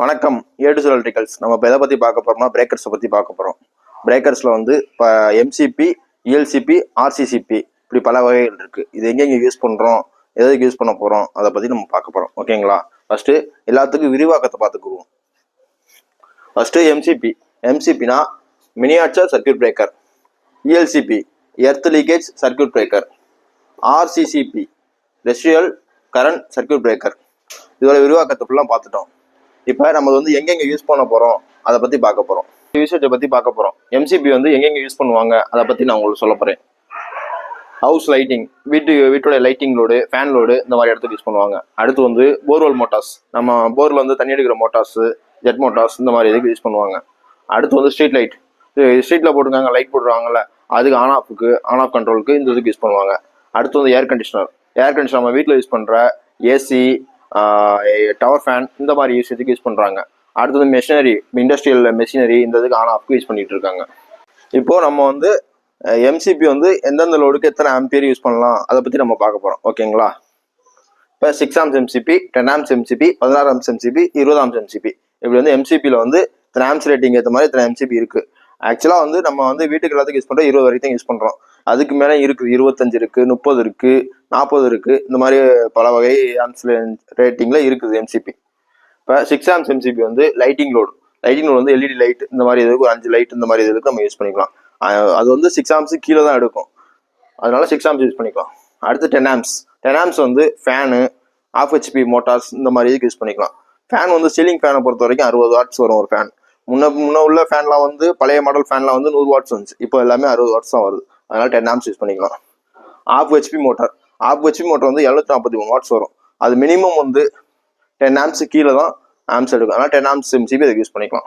வணக்கம். ஏடு எலக்ட்ரிக்கல்ஸ். நம்ம இப்போ எதை பற்றி பார்க்க போகிறோம்னா பிரேக்கர்ஸை பற்றி பார்க்க போகிறோம். பிரேக்கர்ஸில் வந்து இப்போ எம்சிபி, இஎல்சிபி, ஆர்சிசிபி இப்படி பல வகைகள் இருக்குது. இது எங்கெங்கே யூஸ் பண்ணுறோம், எதுக்கு யூஸ் பண்ண போகிறோம், அதை பற்றி நம்ம பார்க்க போகிறோம். ஓகேங்களா? ஃபஸ்ட்டு எல்லாத்துக்கும் விரிவாக்கத்தை பார்த்துக்குவோம். First MCB. எம்சிபினா miniature circuit breaker. ELCB earth leakage circuit breaker. RCCB residual current circuit breaker. இதோட விரிவாக்கத்தை ஃபுல்லாக பார்த்துட்டோம். இப்போ நம்ம வந்து எங்கெங்கே யூஸ் பண்ண போகிறோம் அதை பற்றி பார்க்க போகிறோம். யூசேஜை பற்றி பார்க்க போகிறோம். எம்சிபி வந்து எங்கெங்கே யூஸ் பண்ணுவாங்க அதை பற்றி நான் உங்களுக்கு சொல்ல போகிறேன். ஹவுஸ் லைட்டிங், வீட்டோட லைட்டிங் லோடு, ஃபேன் லோடு, இந்த மாதிரி இடத்துக்கு யூஸ் பண்ணுவாங்க. அடுத்து வந்து போர்வெல் மோட்டார்ஸ், நம்ம போரில் வந்து தண்ணி எடுக்கிற மோட்டார்ஸு, ஜெட் மோட்டார்ஸ், இந்த மாதிரி இதுக்கு யூஸ் பண்ணுவாங்க. அடுத்து வந்து ஸ்ட்ரீட் லைட், ஸ்ட்ரீட்டில் போட்டுருக்காங்க லைட் போட்டுருவாங்கல்ல, அதுக்கு ஆன் ஆஃப் கண்ட்ரோலுக்கு இந்த இதுக்கு யூஸ் பண்ணுவாங்க. அடுத்து வந்து ஏர் கண்டிஷனர் நம்ம வீட்டில் யூஸ் பண்ணுற ஏசி, டவர் ஃபேன், இந்த மாதிரி யூஸேஜுக்கு யூஸ் பண்ணுறாங்க. அடுத்தது மெஷினரி, இண்டஸ்ட்ரியல் மெஷினரி, இந்த இதுக்கு ஆன் ஆஃப்க்கு யூஸ் பண்ணிட்டு இருக்காங்க. இப்போது நம்ம வந்து எம்சிபி வந்து எந்தெந்த லோடுக்கு எத்தனை ஆம்பியர் யூஸ் பண்ணலாம் அதை பற்றி நம்ம பார்க்க போகிறோம். ஓகேங்களா? இப்போ 6 amps MCB, 10 amps MCB, 16 amps MCB, 20 amps MCB, இப்படி வந்து எம்சிபியில் வந்து இத்தனை ஆம்ஸ் ரேட்டிங் ஏற்ற மாதிரி இத்தனை எம்சிபி இருக்குது. ஆக்சுவலாக வந்து நம்ம வந்து வீட்டுக்கு எல்லாத்துக்கும் யூஸ் பண்ணுறோம், 20 வரைக்கும் யூஸ் பண்ணுறோம். அதுக்கு மேலே இருக்குது, 25 இருக்குது, 30 இருக்குது, 40 இருக்குது, இந்த மாதிரி பல வகை ஆம்ஸ் ரேட்டிங்கில் இருக்குது எம்சிபி. இப்போ 6 amps எம்சிபி வந்து லைட்டிங் லோடு வந்து எல்இடி லைட், இந்த மாதிரி இதுக்கு ஒரு 5 லைட், இந்த மாதிரி இதுக்கு நம்ம யூஸ் பண்ணிக்கலாம். அது வந்து 6 amps கீழே தான் எடுக்கும், அதனால 6 amps யூஸ் பண்ணிக்கலாம். அடுத்து 10 amps வந்து ஃபேனு, ஆஃப் ஹெச்பி மோட்டார்ஸ், இந்த மாதிரி இதுக்கு யூஸ் பண்ணிக்கலாம். ஃபேன் வந்து சீலிங் ஃபேனை பொறுத்த வரைக்கும் 60 வாட்ஸ் வரும் ஒரு ஃபேன். முன்ன உள்ள ஃபேன்லாம் வந்து பழைய மாடல் ஃபேன்லாம் வந்து 100 வாட்ஸ் வந்துச்சு, இப்போ எல்லாமே 60 வாட்ஸ் தான் வருது, அதனால 10 amps யூஸ் பண்ணிக்கலாம். ஆஃப் ஹெச்பி மோட்டார் வந்து 743 வாட்ஸ் வரும். அது மினிமம் வந்து 10 amps கீழே தான் ஆம்ஸ் எடுக்கும், அதனால 10 amps எம்சிபி அதுக்கு யூஸ் பண்ணிக்கலாம்.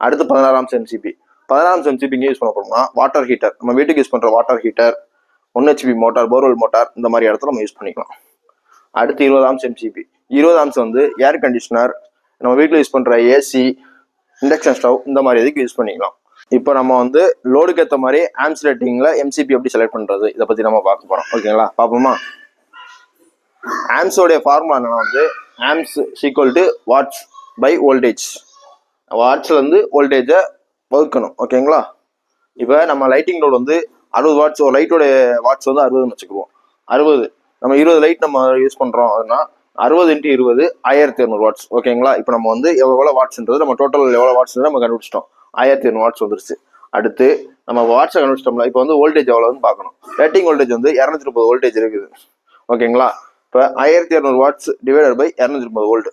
அடுத்து 16 amps எம்சிபி. 16 amps எம்சிபி இங்கே யூஸ் பண்ண போறோம்னா வாட்டர் ஹீட்டர், நம்ம வீட்டுக்கு யூஸ் பண்ணுற water heater, 1 HP motor, borewell motor, இந்த மாதிரி இடத்துல நம்ம யூஸ் பண்ணிக்கலாம். அடுத்து 20 amps எம்சிபி. 20 amps வந்து ஏர் கண்டிஷனர், நம்ம வீட்டில் யூஸ் பண்ணுற ஏசி, இண்டக்ஷன் ஸ்டவ், இந்த மாதிரி இதுக்கு யூஸ் பண்ணிக்கலாம். இப்போ நம்ம வந்து லோடுக்கு ஏற்ற மாதிரி ஆம்ஸ் ரேட்டிங்கில் எம்சிபி எப்படி செலக்ட் பண்ணுறது இதை பற்றி நம்ம பார்க்க போகிறோம். ஓகேங்களா? பார்ப்போமா? ஆம்ஸோடைய ஃபார்முலா என்னன்னா வந்து amps equal to watts by voltage. வாட்ஸில் வந்து வோல்டேஜை வகுக்கணும். ஓகேங்களா? இப்போ நம்ம லைட்டிங் லோடு வந்து 60 வாட்ஸ், ஒரு லைட்டோடைய வாட்ஸ் வந்து 60ன்னு வச்சுக்குவோம். 60, நம்ம 20 லைட் நம்ம யூஸ் பண்ணுறோம், அதுனா 60 × 20 1200 வாட்ஸ். ஓகேங்களா? இப்போ நம்ம வந்து எவ்வளோ வாட்ஸ்ன்றது நம்ம டோட்டல் எவ்வளோ வாட்ஸ் நம்ம கண்டுபிடிச்சிட்டோம். 1200 வாட்ஸ் வந்துருச்சு. அடுத்து நம்ம வாட்ஸை கண்டுபிடிச்சிட்டோம்ல, இப்போ வந்து வோல்டேஜ் எவ்வளோன்னு பார்க்கணும். ரேட்டிங் வோல்டேஜ் வந்து 230 வோல்டேஜ் இருக்குது. ஓகேங்களா? இப்போ 1200 வாட்ஸ் டிவைடட் பை 230 வோல்ட்.